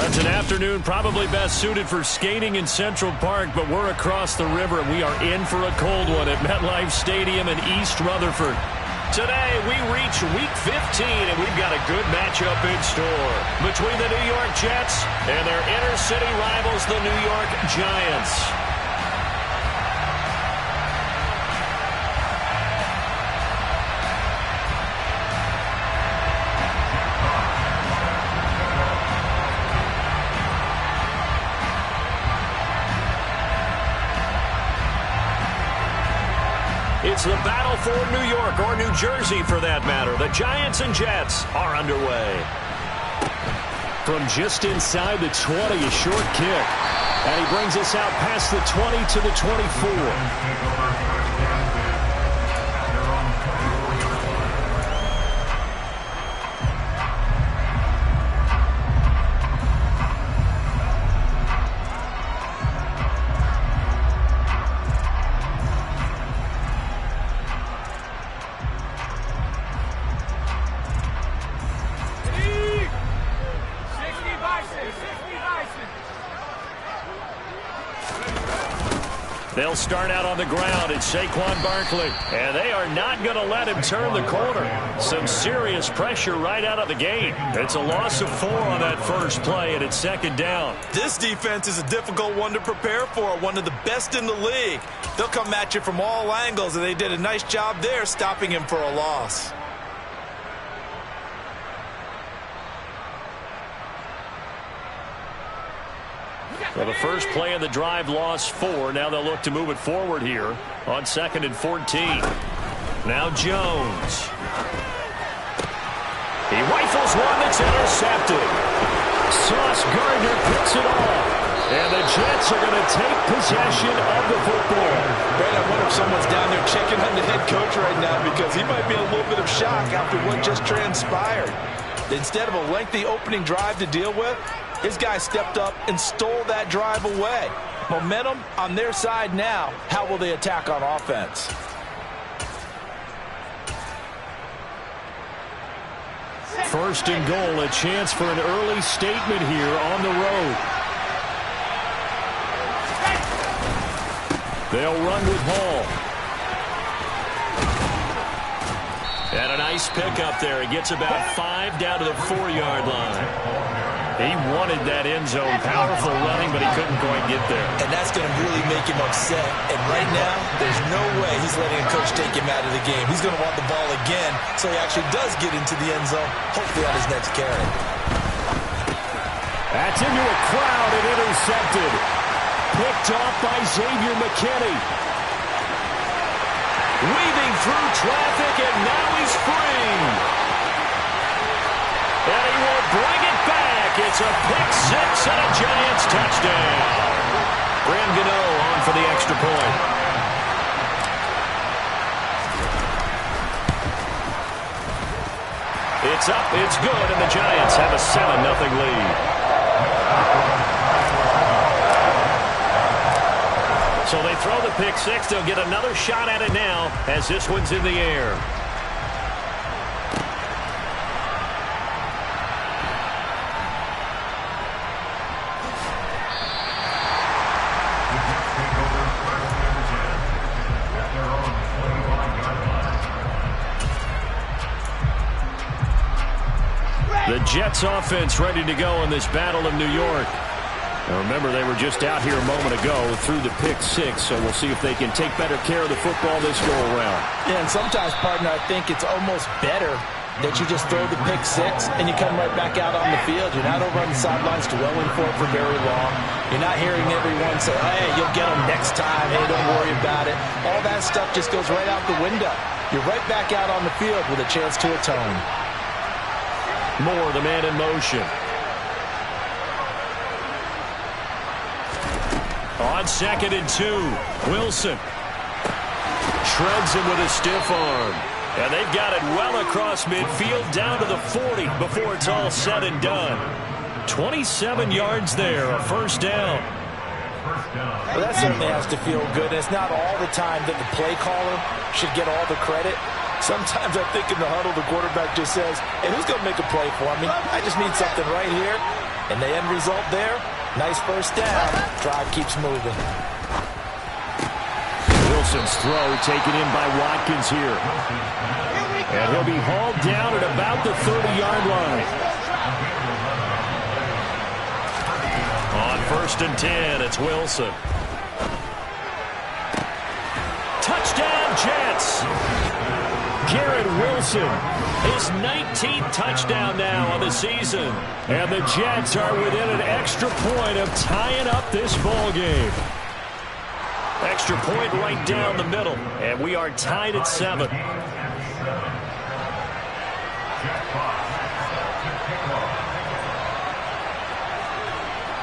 It's an afternoon probably best suited for skating in Central Park, but we're across the river, and we are in for a cold one at MetLife Stadium in East Rutherford. Today, we reach Week 15, and we've got a good matchup in store between the New York Jets and their inner-city rivals, the New York Giants. It's the battle for New York, or New Jersey for that matter. The Giants and Jets are underway. From just inside the 20, a short kick. And he brings us out past the 20 to the 24. They'll start out on the ground. It's Saquon Barkley, and they are not going to let him turn the corner. Some serious pressure right out of the gate. It's a loss of 4 on that first play, and it's second down. This defense is a difficult one to prepare for, one of the best in the league. They'll come at you from all angles, and they did a nice job there stopping him for a loss. Well, the first play of the drive lost 4. Now they'll look to move it forward here on 2nd and 14. Now Jones. He rifles one that's intercepted. Sauce Gardner picks it off. And the Jets are going to take possession of the football. Ben, I wonder if someone's down there checking on the head coach right now, because he might be in a little bit of shock after what just transpired. Instead of a lengthy opening drive to deal with, his guy stepped up and stole that drive away. Momentum on their side now. How will they attack on offense? First and goal, a chance for an early statement here on the road. They'll run with Hall. And a nice pickup there. He gets about 5 down to the 4-yard line. He wanted that end zone. Powerful running, but he couldn't quite get there. And that's going to really make him upset. And right now, there's no way he's letting a coach take him out of the game. He's going to want the ball again, so he actually does get into the end zone, hopefully on his next carry. That's into a crowd and intercepted. Picked off by Xavier McKinney. Weaving through traffic, and now he's free. And he will bring it back. It's a pick-6 and a Giants touchdown. Graham Gano on for the extra point. It's up, it's good, and the Giants have a 7-0 lead. So they throw the pick-6. They'll get another shot at it now as this one's in the air. The Jets offense ready to go in this Battle of New York. Now remember, they were just out here a moment ago through the pick-6, so we'll see if they can take better care of the football this go-around. Yeah, and sometimes, partner, I think it's almost better that you just throw the pick-6 and you come right back out on the field. You're not over on the sidelines dwelling for it for very long. You're not hearing everyone say, hey, you'll get them next time. Hey, don't worry about it. All that stuff just goes right out the window. You're right back out on the field with a chance to atone. Moore, the man in motion. On 2nd and 2, Wilson shreds him with a stiff arm. And they've got it well across midfield down to the 40 before it's all said and done. 27 yards there, a first down. Well, that certainly has to feel good. It's not all the time that the play caller should get all the credit. Sometimes I think in the huddle, the quarterback just says, hey, who's going to make a play for me? I just need something right here. And the end result there, nice first down. Drive keeps moving. Wilson's throw taken in by Watkins here. And he'll be hauled down at about the 30-yard line. On 1st and 10, it's Wilson. Touchdown, Jets! Garrett Wilson, his 19th touchdown now on the season. And the Jets are within an extra point of tying up this ball game. Extra point right down the middle, and we are tied at 7.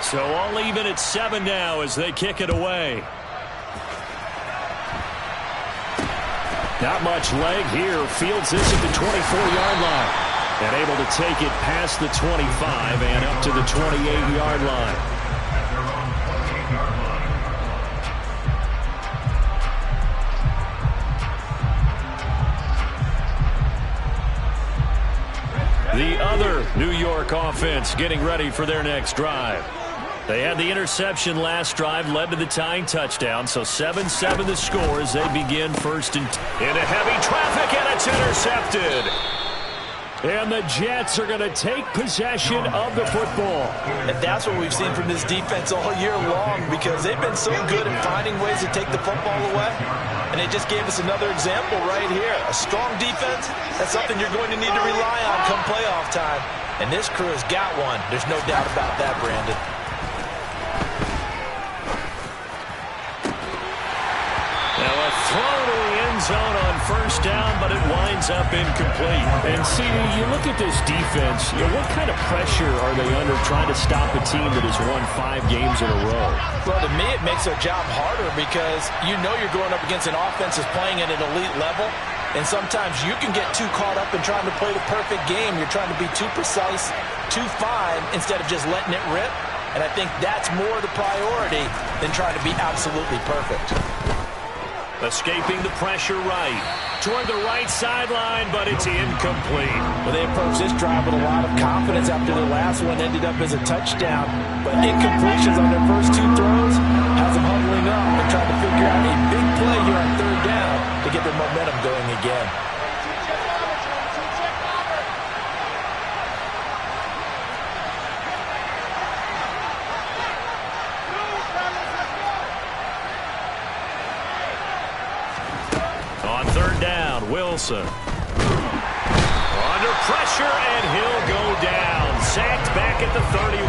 So all even at 7 now as they kick it away. Not much leg here. Fields this at the 24-yard line. And able to take it past the 25 and up to the 28-yard line. The other New York offense getting ready for their next drive. They had the interception last drive, led to the tying touchdown, so 7-7 the score as they begin 1st and 10. Into heavy traffic, and it's intercepted. And the Jets are going to take possession of the football. And that's what we've seen from this defense all year long, because they've been so good at finding ways to take the football away. And they just gave us another example right here. A strong defense, that's something you're going to need to rely on come playoff time. And this crew has got one. There's no doubt about that, Brandon. Throw to the end zone on 1st down, but it winds up incomplete. And see, you look at this defense, what kind of pressure are they under trying to stop a team that has won 5 games in a row? Well, to me, it makes their job harder because you know you're going up against an offense that's playing at an elite level. And sometimes you can get too caught up in trying to play the perfect game. You're trying to be too precise, too fine, instead of just letting it rip. And I think that's more the priority than trying to be absolutely perfect. Escaping the pressure right. Toward the right sideline, but it's incomplete. Well, they approached this drive with a lot of confidence after the last one ended up as a touchdown. But incompletions on their first 2 throws has them huddling up and trying to figure out a big play here on 3rd down to get their momentum going again. On 3rd down, Wilson. Under pressure, and he'll go down. Sacked back at the 31.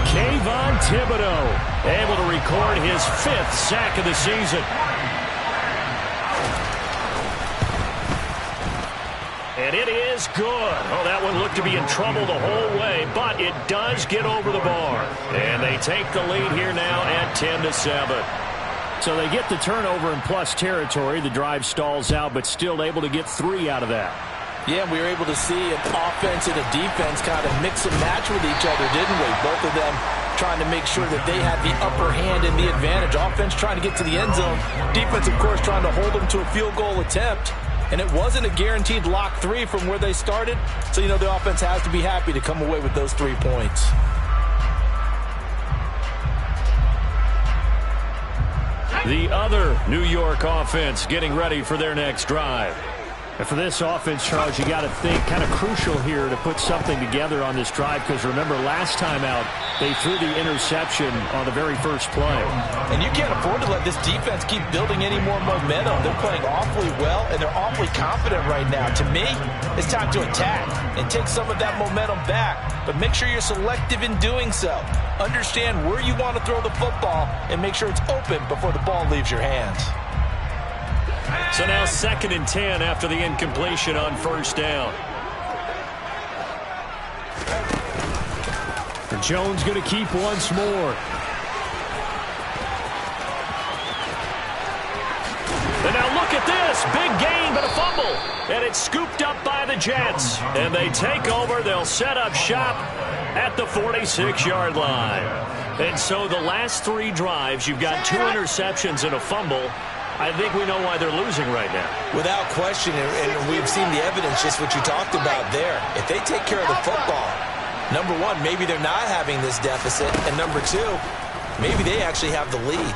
Kayvon Thibodeau able to record his 5th sack of the season. And it is good. Oh, that one looked to be in trouble the whole way, but it does get over the bar. And they take the lead here now at 10-7. So they get the turnover in plus territory. The drive stalls out, but still able to get 3 out of that. Yeah, we were able to see an offense and a defense kind of mix and match with each other, didn't we? Both of them trying to make sure that they had the upper hand and the advantage. Offense trying to get to the end zone. Defense, of course, trying to hold them to a field goal attempt. And it wasn't a guaranteed lock 3 from where they started. So, you know, the offense has to be happy to come away with those 3 points. The other New York offense getting ready for their next drive. And for this offense, Charles, you got to think kind of crucial here to put something together on this drive, because remember last time out they threw the interception on the very first play. And you can't afford to let this defense keep building any more momentum. They're playing awfully well, and they're awfully confident right now. To me, it's time to attack and take some of that momentum back, but make sure you're selective in doing so. Understand where you want to throw the football and make sure it's open before the ball leaves your hands. So now 2nd and 10 after the incompletion on 1st down. And Jones going to keep once more. And now look at this. Big gain, but a fumble. And it's scooped up by the Jets. And they take over. They'll set up shop at the 46-yard line. And so the last 3 drives, you've got 2 interceptions and a fumble. I think we know why they're losing right now. Without question, and we've seen the evidence, just what you talked about there. If they take care of the football, Number one, maybe they're not having this deficit. And number two, maybe they actually have the lead.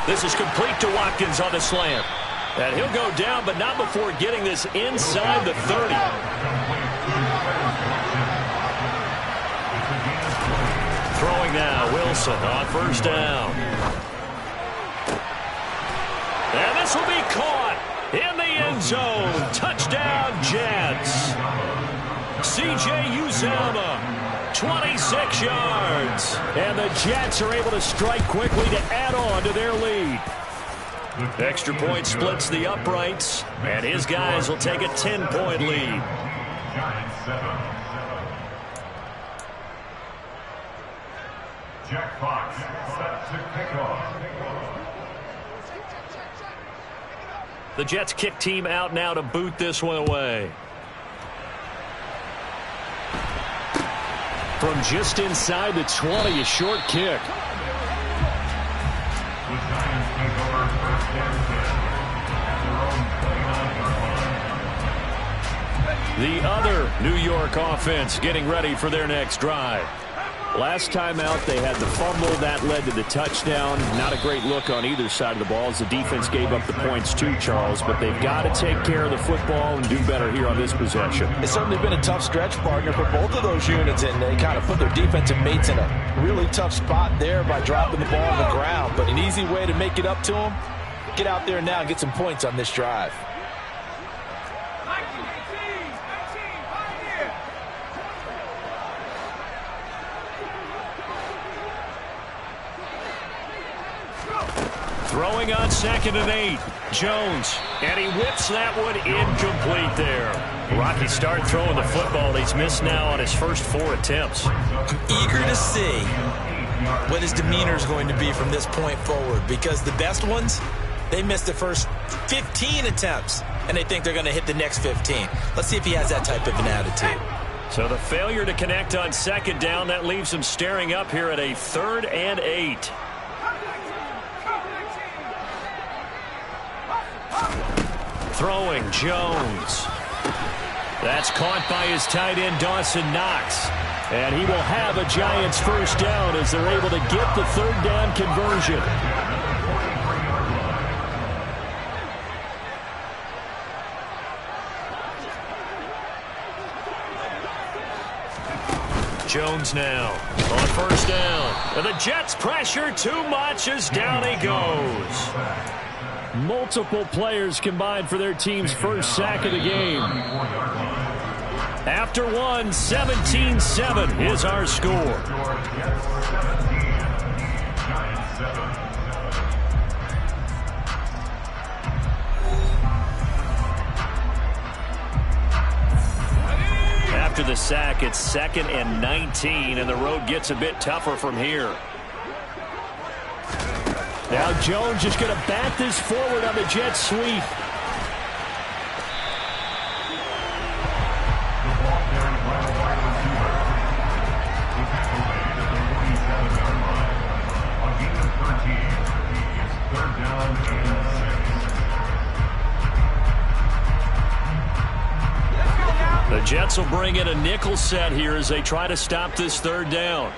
This is complete to Watkins on the slant. And he'll go down, but not before getting this inside the 30. Throwing now, Wilson on first down. And this will be caught in the end zone. Touchdown, Jets. C.J. Uzomah, 26 yards. And the Jets are able to strike quickly to add on to their lead. Extra point splits the uprights, and his guys will take a 10-point lead. Jack Fox set to kick off. The Jets kick team out now to boot this one away. From just inside the 20, a short kick. The Giants take over first and 10 at their own 29-yard line. The other New York offense getting ready for their next drive. Last time out, they had the fumble. That led to the touchdown. Not a great look on either side of the ball as the defense gave up the points too, Charles. But they've got to take care of the football and do better here on this possession. It's certainly been a tough stretch, partner, for both of those units, and they kind of put their defensive mates in a really tough spot there by dropping the ball on the ground. But an easy way to make it up to them, get out there now and get some points on this drive. Throwing on 2nd and 8. Jones. And he whips that one incomplete there. Rocky start throwing the football. He's missed now on his first 4 attempts. I'm eager to see what his demeanor is going to be from this point forward, because the best ones, they missed the first 15 attempts, and they think they're going to hit the next 15. Let's see if he has that type of an attitude. So the failure to connect on 2nd down, that leaves him staring up here at a 3rd and 8. Throwing, Jones. That's caught by his tight end, Dawson Knox. And he will have a Giants first down as they're able to get the 3rd down conversion. Jones now on first down. And the Jets pressure too much as down he goes. Multiple players combined for their team's first sack of the game. After one, 17-7 is our score. After the sack, it's 2nd and 19, and the road gets a bit tougher from here. Now Jones is going to bat this forward on the jet sweep. The Jets will bring in a nickel set here as they try to stop this 3rd down.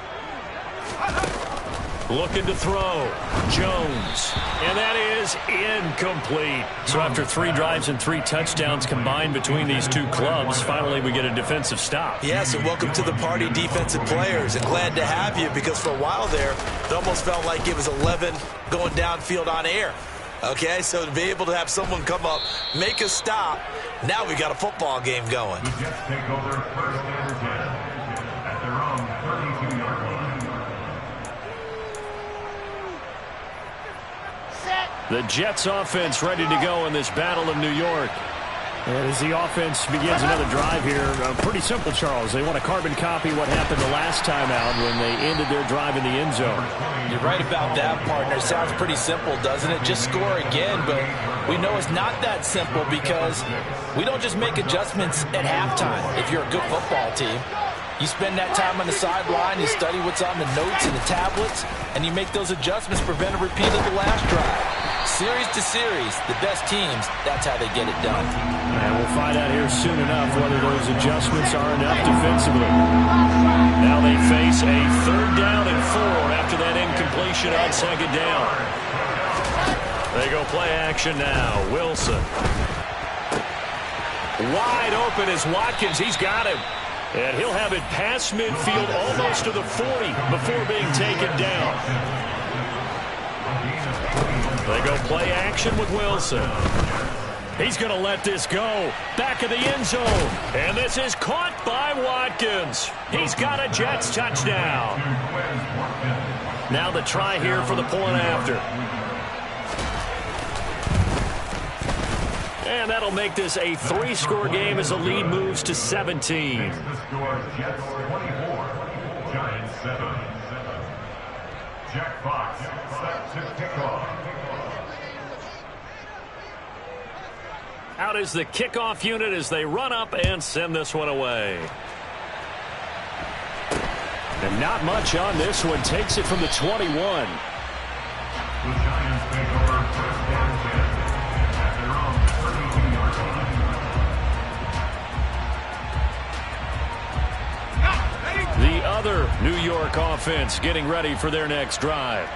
Looking to throw. Jones. And that is incomplete. So after 3 drives and 3 touchdowns combined between these two clubs, finally we get a defensive stop. Yes, and welcome to the party, defensive players. And glad to have you, because for a while there, it almost felt like it was 11 going downfield on air. Okay, so to be able to have someone come up, make a stop, now we got a football game going. The Jets take over first and 10 at their own 32-yard line. The Jets offense ready to go in this Battle of New York. And as the offense begins another drive here, pretty simple, Charles. They want to carbon copy what happened the last time out when they ended their drive in the end zone. You're right about that, partner. Sounds pretty simple, doesn't it? Just score again, but we know it's not that simple because we don't just make adjustments at halftime if you're a good football team. You spend that time on the sideline, you study what's on the notes and the tablets, and you make those adjustments, prevent a repeat of the last drive. Series to series, the best teams, that's how they get it done. And we'll find out here soon enough whether those adjustments are enough defensively. Now they face a 3rd down and 4 after that incompletion on 2nd down. They go play action now. Wilson. Wide open is Watkins. He's got him. And he'll have it past midfield almost to the 40 before being taken down. They go play action with Wilson. He's going to let this go. Back of the end zone. And this is caught by Watkins. He's got a Jets touchdown. Now the try here for the point after. And that'll make this a 3-score game as the lead moves to 17. The score, Jets 24, Giants 7. Jack Fox set to kick off. Out is the kickoff unit as they run up and send this one away. And not much on this one. Takes it from the 21. The Giants take over 1st and 10 at their own 32-yard line. The other New York offense getting ready for their next drive.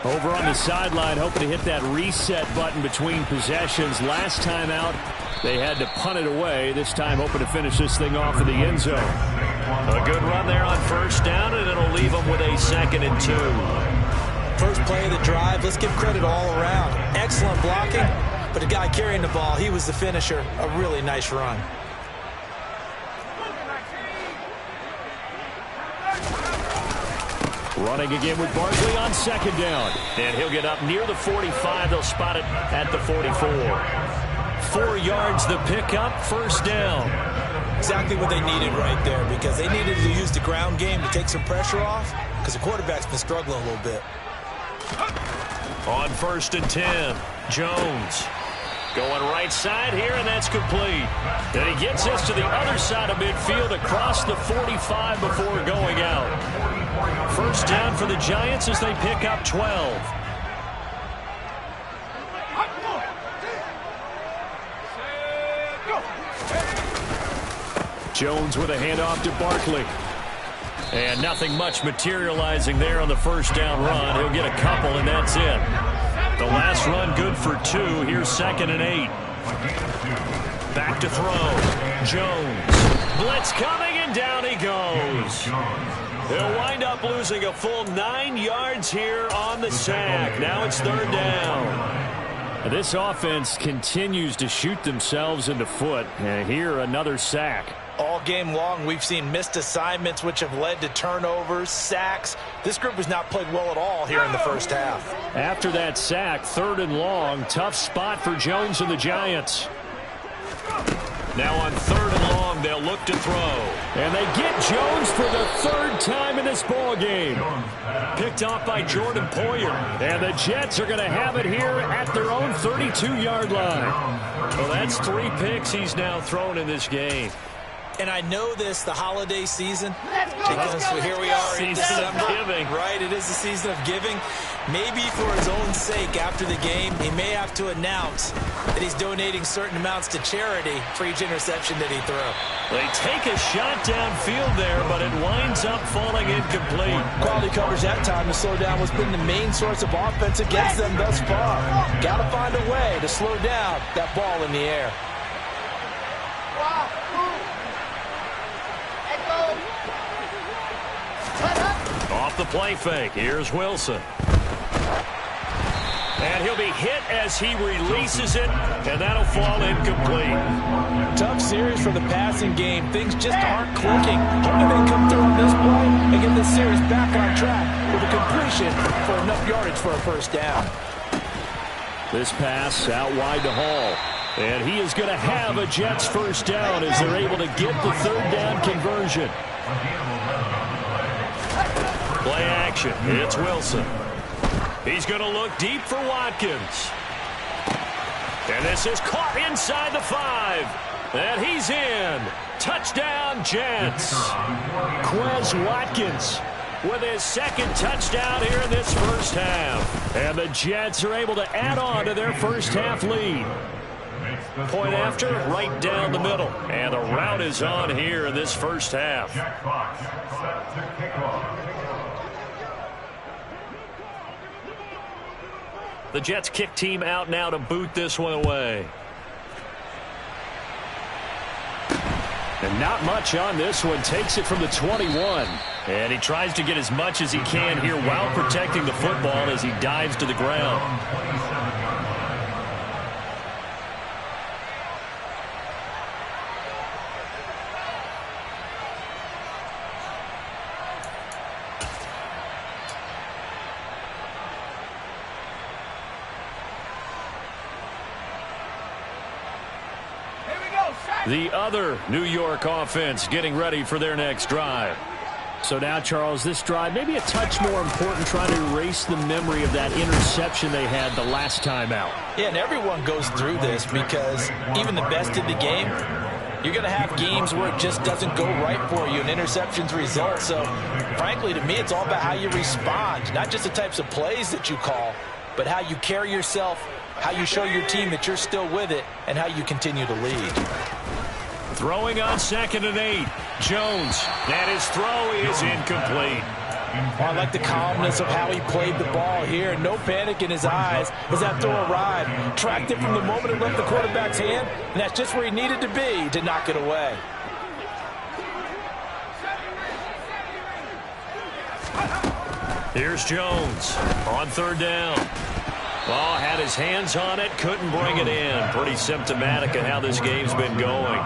Over on the sideline, hoping to hit that reset button between possessions. Last time out, they had to punt it away. This time, hoping to finish this thing off in the end zone. A good run there on 1st down, and it'll leave them with a 2nd and 2. First play of the drive, let's give credit all around. Excellent blocking, but the guy carrying the ball, he was the finisher. A really nice run. Running again with Barkley on 2nd down. And he'll get up near the 45. They'll spot it at the 44. 4 yards the pickup, 1st down. Exactly what they needed right there, because they needed to use the ground game to take some pressure off, because the quarterback's been struggling a little bit. On 1st and 10, Jones. Going right side here, and that's complete. And he gets this to the other side of midfield across the 45 before going out. 1st down for the Giants as they pick up 12. Jones with a handoff to Barkley. And nothing much materializing there on the 1st down run. He'll get a couple, and that's it. The last run good for 2. Here's 2nd and 8. Back to throw. Jones. Blitz coming, and down he goes. They'll wind up losing a full 9 yards here on the sack. Now it's 3rd down. This offense continues to shoot themselves in the foot. And here, another sack. All game long, we've seen missed assignments, which have led to turnovers, sacks. This group has not played well at all here in the 1st half. After that sack, 3rd and long. Tough spot for Jones and the Giants. Now on 3rd and long, they'll look to throw. And they get Jones for the 3rd time in this ball game. Picked off by Jordan Poyer. And the Jets are going to have it here at their own 32-yard line. Well, that's 3 picks he's now thrown in this game. And I know this, the holiday season, because here we are in December. Giving. Right, it is the season of giving. Maybe for his own sake after the game, he may have to announce that he's donating certain amounts to charity for each interception that he threw. They take a shot downfield there, but it winds up falling incomplete. Quality coverage that time to slow down what's been the main source of offense against them thus far. Got to find a way to slow down that ball in the air. Off the play fake, here's Wilson. And he'll be hit as he releases it, and that'll fall incomplete. Tough series for the passing game. Things just aren't clicking. Hoping they come through on this play and get this series back on track with a completion for enough yardage for a 1st down. This pass out wide to Hall. And he is going to have a Jets 1st down as they're able to get the 3rd down conversion. Play action. It's Wilson. He's going to look deep for Watkins. And this is caught inside the 5. And he's in. Touchdown, Jets. Quez Watkins with his second touchdown here in this first half. And the Jets are able to add on to their first half lead. Point after, right down the middle. And the route is on here in this first half. The Jets kick team out now to boot this one away. And not much on this one. Takes it from the 21. And he tries to get as much as he can here while protecting the football as he dives to the ground. The other New York offense getting ready for their next drive. So now, Charles, this drive maybe a touch more important, trying to erase the memory of that interception they had the last time out. Yeah, and everyone goes through this because even the best in the game, you're going to have games where it just doesn't go right for you and interceptions result. So, frankly, to me, it's all about how you respond, not just the types of plays that you call, but how you carry yourself, how you show your team that you're still with it, and how you continue to lead. Throwing on 2nd and 8. Jones. And his throw is incomplete. I like the calmness of how he played the ball here. No panic in his eyes as that throw arrived. Tracked it from the moment it left the quarterback's hand, and that's just where he needed to be to knock it away. Here's Jones on 3rd down. Ball had his hands on it, couldn't bring it in. Pretty symptomatic of how this game's been going.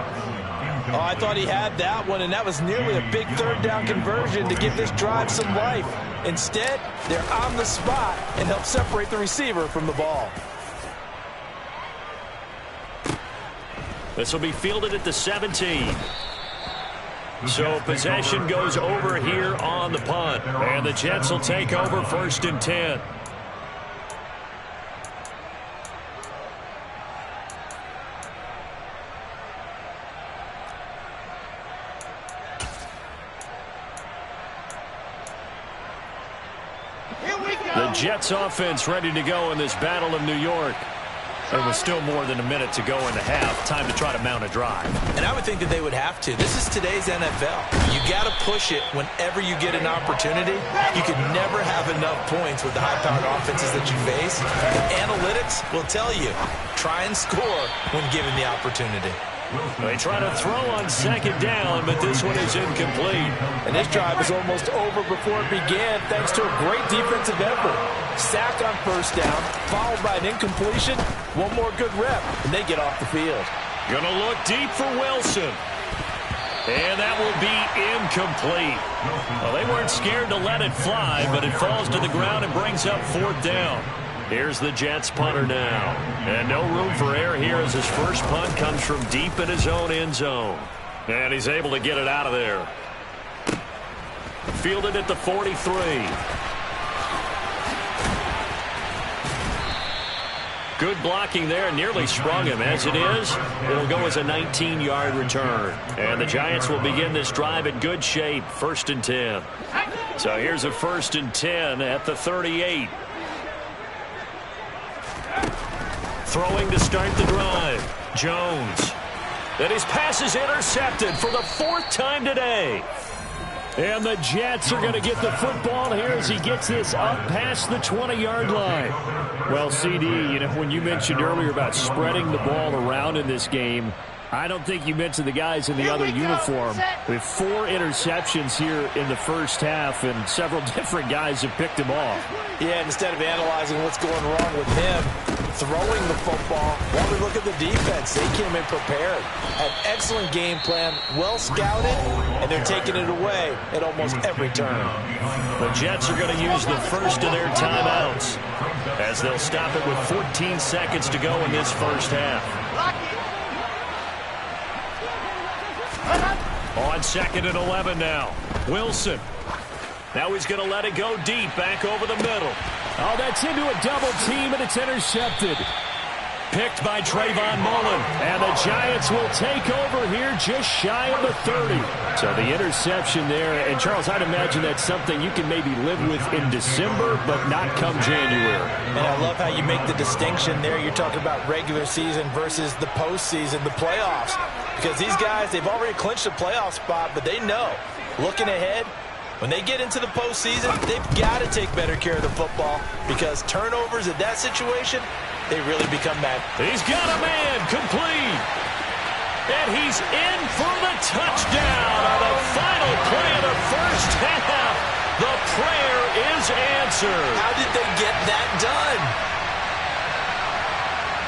Oh, I thought he had that one, and that was nearly a big 3rd down conversion to give this drive some life. Instead, they're on the spot and help separate the receiver from the ball. This will be fielded at the 17. So possession goes over here on the punt. And the Jets will take over 1st and 10. The Jets offense ready to go in this Battle of New York. There was still more than a minute to go in the half. Time to try to mount a drive. And I would think that they would have to. This is today's NFL. You got to push it whenever you get an opportunity. You could never have enough points with the high-powered offenses that you face. And analytics will tell you, try and score when given the opportunity. They try to throw on 2nd down, but this one is incomplete. And this drive was almost over before it began thanks to a great defensive effort. Sack on 1st down, followed by an incompletion. One more good rep, and they get off the field. Gonna look deep for Wilson. And that will be incomplete. Well, they weren't scared to let it fly, but it falls to the ground and brings up 4th down. Here's the Jets punter now. And no room for error here as his first punt comes from deep in his own end zone. And he's able to get it out of there. Fielded at the 43. Good blocking there, nearly sprung him. As it is, it'll go as a 19-yard return. And the Giants will begin this drive in good shape, 1st and 10. So here's a 1st and 10 at the 38. Throwing to start the drive. Jones. And his pass is intercepted for the 4th time today. And the Jets are going to get the football here as he gets this up past the 20-yard line. Well, CD, you know, when you mentioned earlier about spreading the ball around in this game, I don't think you mentioned the guys in the other uniform. We have 4 interceptions here in the first half, and several different guys have picked him off. Yeah, instead of analyzing what's going wrong with him, throwing the football, while we look at the defense, they came in prepared. An excellent game plan, well scouted, and they're taking it away at almost every turn. The Jets are going to use the first of their timeouts as they'll stop it with 14 seconds to go in this first half. On 2nd and 11 now. Wilson. Now he's going to let it go deep, back over the middle. Oh, that's into a double team, and it's intercepted. picked by Trayvon Mullen. And the Giants will take over here just shy of the 30. So the interception there. And, Charles, I'd imagine that's something you can maybe live with in December, but not come January. And I love how you make the distinction there. You're talking about regular season versus the postseason, the playoffs. Because these guys, they've already clinched a playoff spot, but they know, looking ahead, when they get into the postseason, they've got to take better care of the football because turnovers in that situation, they really become mad. He's got a man complete. And he's in for the touchdown on the final play of the first half. The prayer is answered. How did they get that done?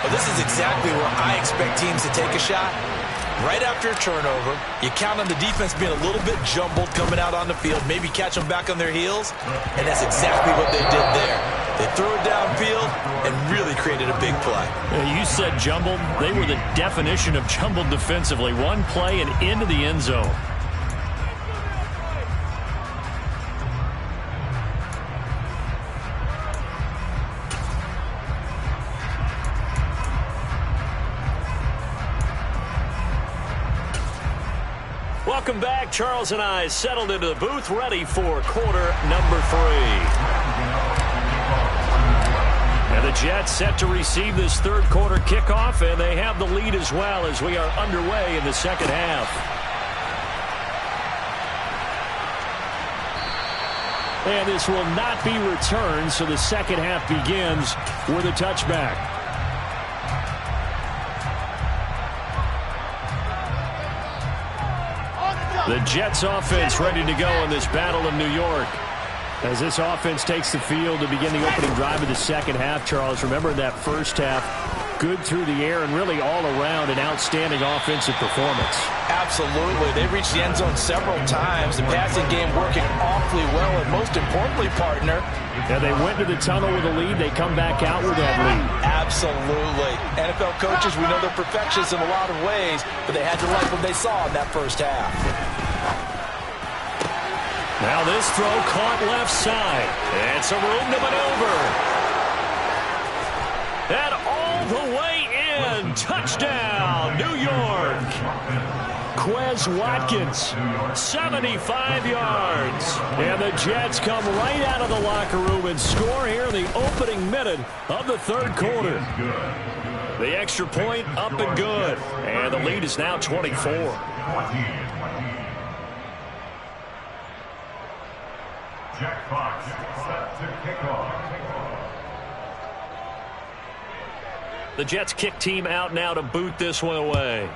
Well, this is exactly where I expect teams to take a shot. Right after a turnover, you count on the defense being a little bit jumbled coming out on the field, maybe catch them back on their heels, and that's exactly what they did there. They threw it downfield and really created a big play. You said jumbled. They were the definition of jumbled defensively. One play and into the end zone. Welcome back. Charles and I settled into the booth, ready for quarter number 3. And the Jets set to receive this third quarter kickoff, and they have the lead as well as we are underway in the second half. And this will not be returned, so the second half begins with a touchback. The Jets offense ready to go in this Battle of New York. As this offense takes the field to begin the opening drive of the second half, Charles, remember that first half, good through the air and really all around an outstanding offensive performance. Absolutely. They reached the end zone several times. The passing game working awfully well, and most importantly, partner, yeah, they went to the tunnel with a lead. They come back out with that lead. Absolutely. NFL coaches, we know they're perfectionists in a lot of ways, but they had to like what they saw in that first half. Now this throw caught left side. And some room to maneuver. And all the way in. Touchdown, New York. Quez Watkins, 75 yards. And the Jets come right out of the locker room and score here in the opening minute of the third quarter. The extra point up and good. And the lead is now 24. Jack Fox set to kick off. The Jets kick team out now to boot this one away.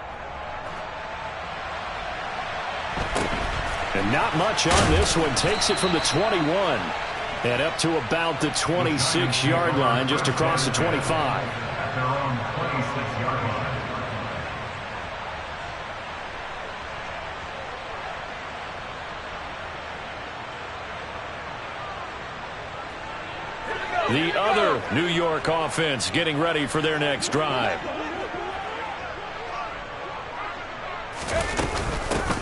And not much on this one. Takes it from the 21 and up to about the 26-yard line, just across the 25. At their own 26-yard line. The other New York offense getting ready for their next drive.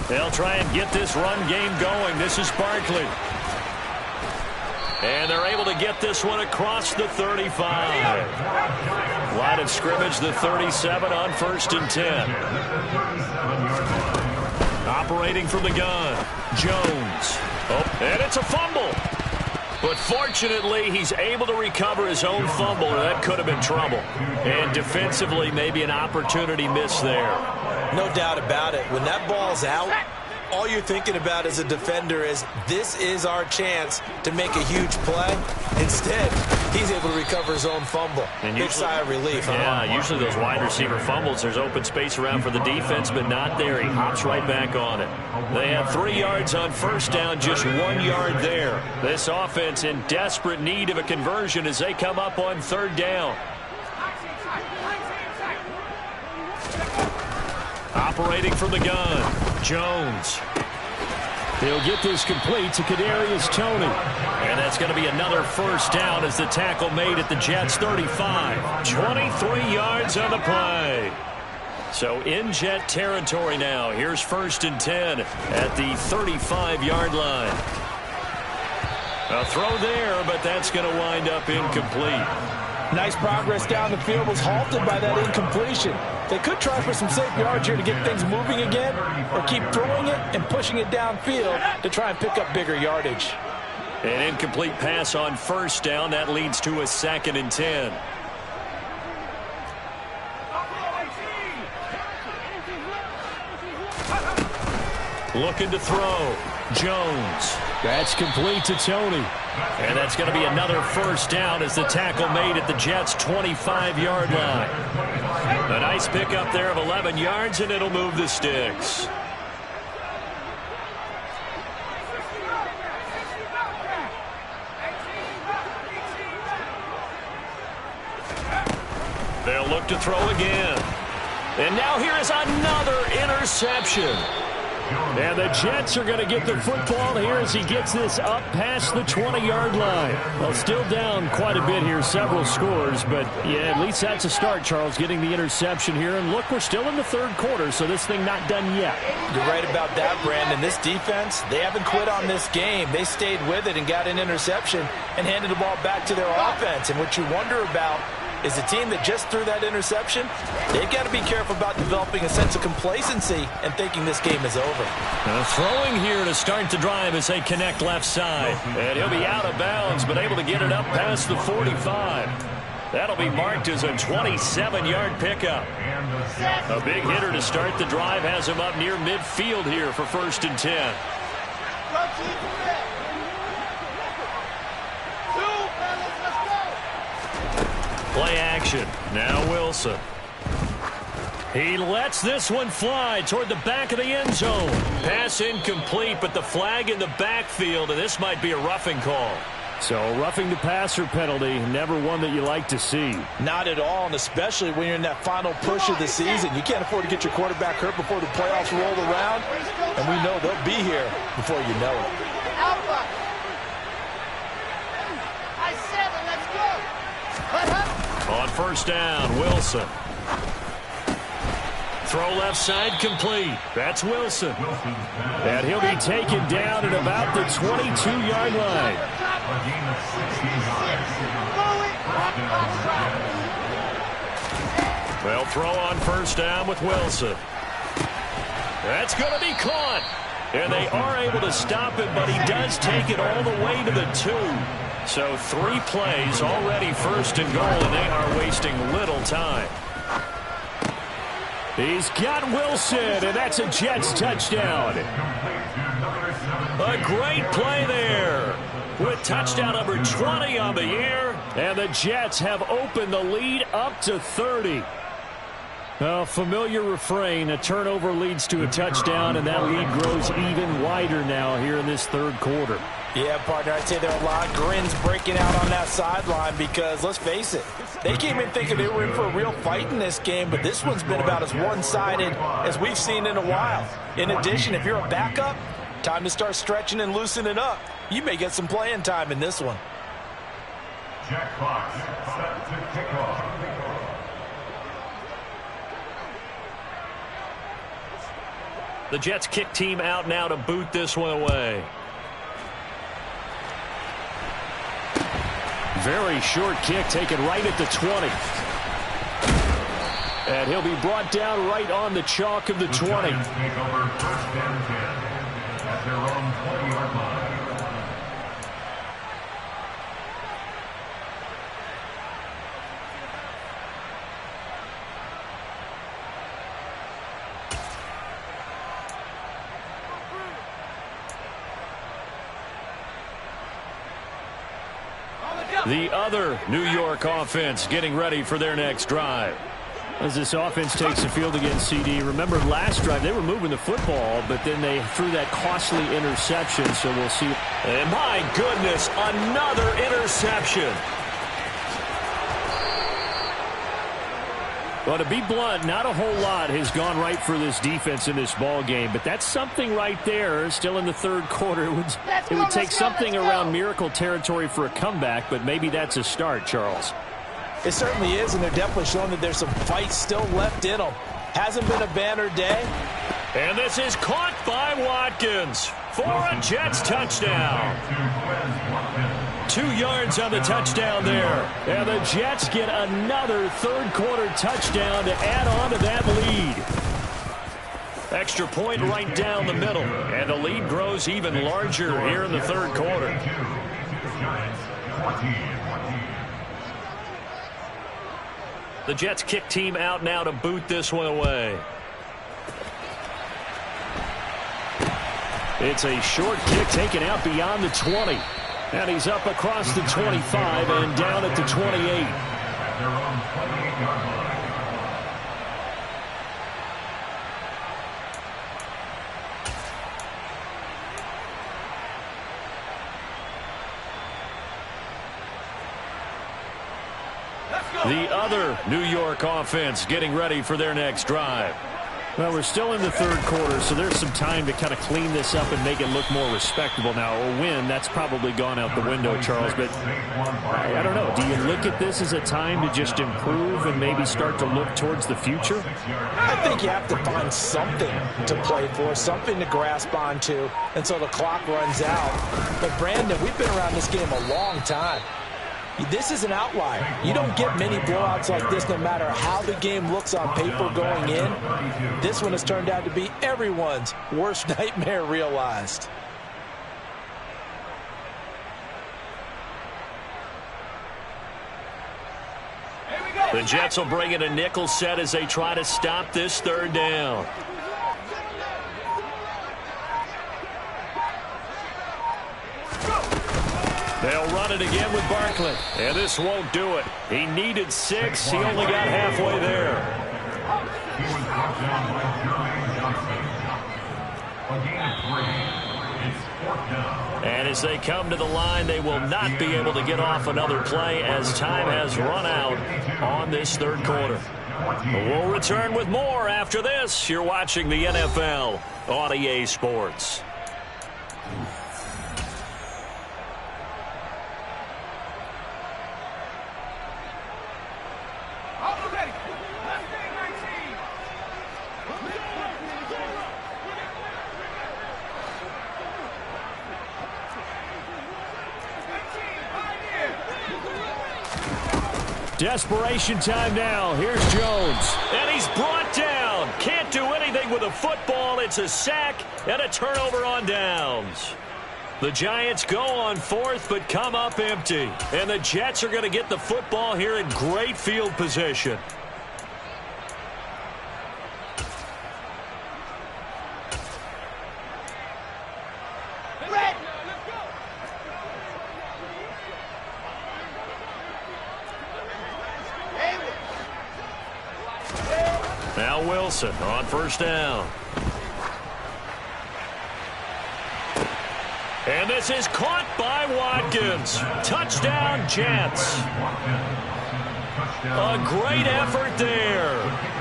They'll try and get this run game going. This is Barkley. And they're able to get this one across the 35. Line of scrimmage, the 37 on 1st and 10. Operating from the gun, Jones. Oh, and it's a fumble. But fortunately, he's able to recover his own fumble, or that could have been trouble. And defensively, maybe an opportunity missed there. No doubt about it. When that ball's out, all you're thinking about as a defender is, this is our chance to make a huge play. Instead, he's able to recover his own fumble. And big sigh of relief. Yeah, usually those wide receiver fumbles, there's open space around for the defense, but not there. He hops right back on it. They have 3 yards on first down, just 1 yard there. This offense in desperate need of a conversion as they come up on 3rd down. Operating from the gun, Jones. He'll get this complete to Kadarius Toney. And that's going to be another first down as the tackle made at the Jets' 35. 23 yards on the play. So in Jet territory now. Here's 1st and 10 at the 35-yard line. A throw there, but that's going to wind up incomplete. Nice progress down the field, was halted by that incompletion. They could try for some safe yards here to get things moving again, or keep throwing it and pushing it downfield to try and pick up bigger yardage. An incomplete pass on first down. That leads to a 2nd and 10. Looking to throw. Jones. That's complete to Tony. And that's going to be another first down as the tackle made at the Jets' 25-yard line. A nice pickup there of 11 yards, and it'll move the sticks. They'll look to throw again. And now here is another interception. And the Jets are going to get the football here as he gets this up past the 20-yard line. Well, still down quite a bit here, several scores, but yeah, at least that's a start, Charles, getting the interception here. And look, we're still in the third quarter, so this thing not done yet. You're right about that, Brandon. This defense, they haven't quit on this game. They stayed with it and got an interception and handed the ball back to their offense. And what you wonder about is the team that just threw that interception, they've got to be careful about developing a sense of complacency and thinking this game is over. Throwing here to start the drive as they connect left side. And he'll be out of bounds, but able to get it up past the 45. That'll be marked as a 27-yard pickup. A big hitter to start the drive has him up near midfield here for 1st and 10. Play action. Now Wilson. He lets this one fly toward the back of the end zone. Pass incomplete, but the flag in the backfield, and this might be a roughing call. So roughing the passer penalty, never one that you like to see. Not at all, and especially when you're in that final push of the season. You can't afford to get your quarterback hurt before the playoffs roll around, and we know they'll be here before you know it. On first down, Wilson. Throw left side complete. That's Wilson. And he'll be taken down at about the 22-yard line. They'll throw on first down with Wilson. That's going to be caught. And they are able to stop it, but he does take it all the way to the 2. So 3 plays already 1st and goal, and they are wasting little time. He's got Wilson, and that's a Jets touchdown. A great play there with touchdown number 20 on the year. And the Jets have opened the lead up to 30. A familiar refrain, a turnover leads to a touchdown, and that lead grows even wider now here in this third quarter. Yeah, partner, I'd say there are a lot of grins breaking out on that sideline because, let's face it, they came in thinking they were in for a real fight in this game, but this one's been about as one-sided as we've seen in a while. In addition, if you're a backup, time to start stretching and loosening up. You may get some playing time in this one. Jack Fox set to kick off. The Jets kick team out now to boot this one away. Very short kick taken right at the 20. And he'll be brought down right on the chalk of the 20. Take over 1st and 10 at their own 20-yard line. The other New York offense getting ready for their next drive. As this offense takes the field against CD, remember last drive they were moving the football, but then they threw that costly interception, so we'll see. And my goodness, another interception. Well, to be blunt, not a whole lot has gone right for this defense in this ball game, but that's something right there. Still in the third quarter, it would take something around miracle territory for a comeback, but maybe that's a start, Charles. It certainly is, and they're definitely showing that there's some fight still left in them. Hasn't been a banner day. And this is caught by Watkins for a Jets touchdown. 2 yards on the touchdown there. And the Jets get another third-quarter touchdown to add on to that lead. Extra point right down the middle. And the lead grows even larger here in the third quarter. The Jets kick team out now to boot this one away. It's a short kick taken out beyond the 20. And he's up across the 25 and down at the 28. The other New York offense getting ready for their next drive. Well, we're still in the third quarter, so there's some time to kind of clean this up and make it look more respectable. Now, a win, that's probably gone out the window, Charles, but I don't know. Do you look at this as a time to just improve and maybe start to look towards the future? I think you have to find something to play for, something to grasp onto until the clock runs out. But, Brandon, we've been around this game a long time. This is an outlier. You don't get many blowouts like this no matter how the game looks on paper going in. This one has turned out to be everyone's worst nightmare realized. The Jets will bring in a nickel set as they try to stop this third down. They'll run it again with Barkley. And this won't do it. He needed 6. He only got halfway there. He was brought down by Jermaine Johnson. A gain of 3. It's 4th down. And as they come to the line, they will not be able to get off another play as time has run out on this third quarter. We'll return with more after this. You're watching the NFL on EA Sports. Desperation time now. Here's Jones. And he's brought down. Can't do anything with a football. It's a sack and a turnover on downs. The Giants go on 4th but come up empty. And the Jets are going to get the football here in great field position. Now Wilson on 1st down. And this is caught by Watkins. Touchdown, Jets. A great effort there.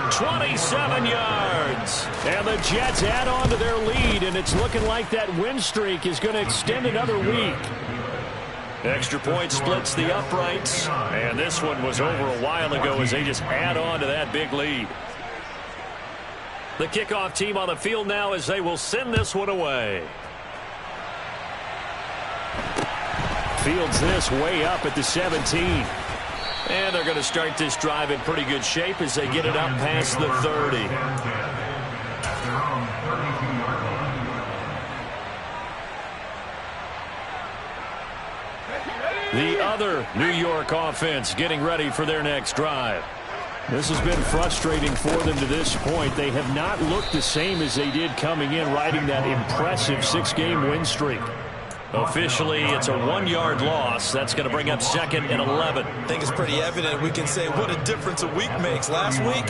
27 yards. And the Jets add on to their lead, and it's looking like that win streak is going to extend another week. Extra point splits the uprights. And this one was over a while ago as they just add on to that big lead. The kickoff team on the field now as they will send this one away. Fields this way up at the 17. And they're going to start this drive in pretty good shape as they get it up past the 30. The other New York offense getting ready for their next drive. This has been frustrating for them to this point. They have not looked the same as they did coming in, riding that impressive 6-game win streak. Officially, it's a 1-yard loss. That's going to bring up 2nd and 11. I think it's pretty evident. We can say what a difference a week makes. Last week,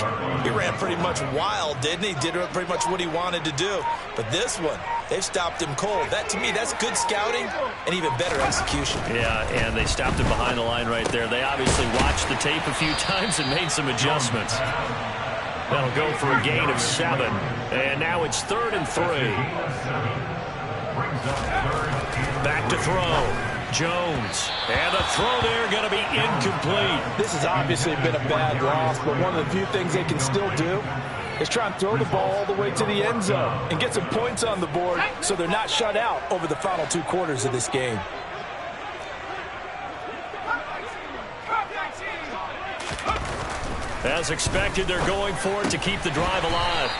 he ran pretty much wild, didn't he? Did pretty much what he wanted to do. But this one, they've stopped him cold. That, to me, that's good scouting and even better execution. Yeah, and they stopped him behind the line right there. They obviously watched the tape a few times and made some adjustments. That'll go for a gain of 7. And now it's 3rd and 3. Back to throw. Jones. And the throw there going to be incomplete. This has obviously been a bad loss, but one of the few things they can still do is try and throw the ball all the way to the end zone and get some points on the board so they're not shut out over the final 2 quarters of this game. As expected, they're going for it to keep the drive alive.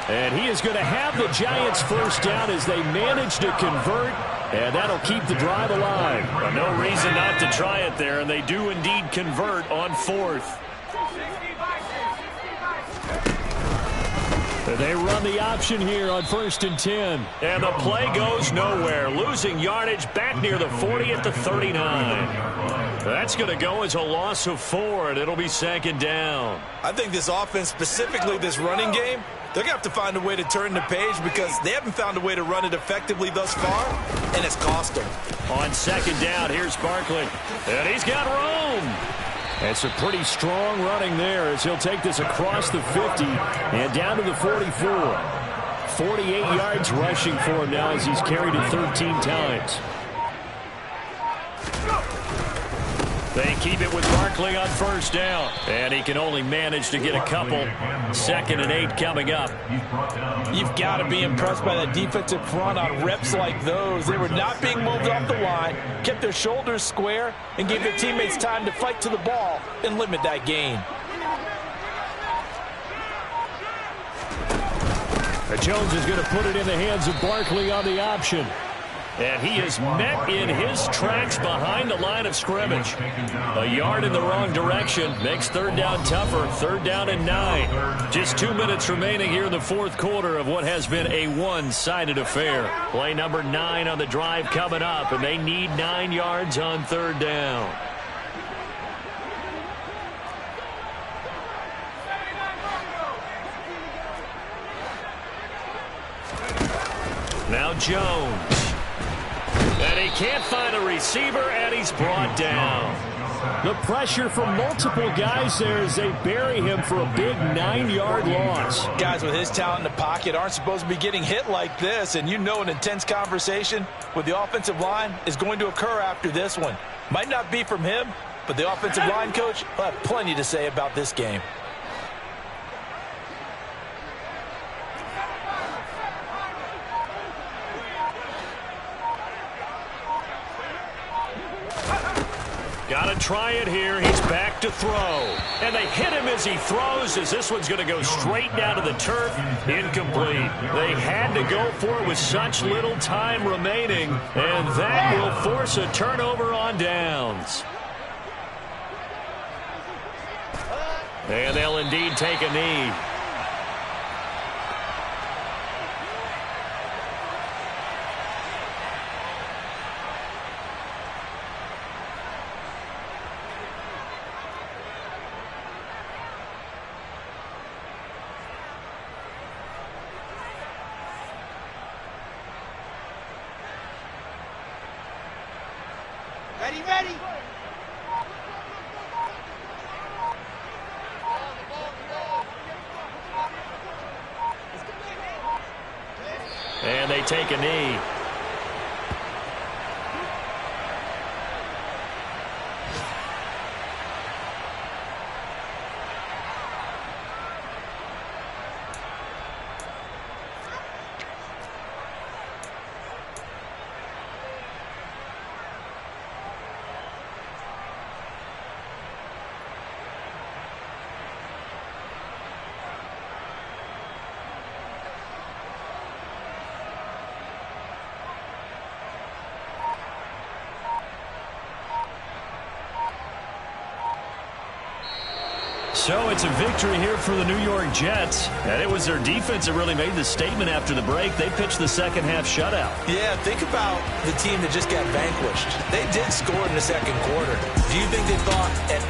And he is going to have the Giants first down as they manage to convert, and that'll keep the drive alive. Well, no reason not to try it there, and they do indeed convert on fourth. They run the option here on 1st and 10. And the play goes nowhere. Losing yardage back near the 40 at the 39. That's going to go as a loss of 4, and it'll be 2nd down. I think this offense, specifically this running game, they're going to have to find a way to turn the page because they haven't found a way to run it effectively thus far, and it's cost them. On 2nd down, here's Barkley. And he's got room. It's a pretty strong running there as he'll take this across the 50 and down to the 44. 48 yards rushing for him now as he's carried it 13 times. They keep it with Barkley on 1st down. And he can only manage to get a couple. 2nd and 8 coming up. You've got to be impressed by that defensive front on reps like those. They were not being moved off the line, kept their shoulders square, and gave their teammates time to fight to the ball and limit that gain. Jones is going to put it in the hands of Barkley on the option. And he is met in his tracks behind the line of scrimmage. A yard in the wrong direction makes 3rd down tougher. 3rd down and 9. Just 2 minutes remaining here in the 4th quarter of what has been a one-sided affair. Play number 9 on the drive coming up, and they need 9 yards on 3rd down. Now Jones. And he can't find a receiver, and he's brought down. The pressure from multiple guys there as they bury him for a big 9-yard loss. Guys with his talent in the pocket aren't supposed to be getting hit like this, and you know an intense conversation with the offensive line is going to occur after this one. Might not be from him, but the offensive line coach will have plenty to say about this game. Got to try it here. He's back to throw. And they hit him as he throws, as this one's going to go straight down to the turf. Incomplete. They had to go for it with such little time remaining, and that will force a turnover on downs. And they'll indeed take a knee. Ready. And they take a knee. So it's a victory here for the New York Jets. And it was their defense that really made the statement after the break. They pitched the second half shutout. Yeah, think about the team that just got vanquished. They did score in the 2nd quarter. Do you think they thought at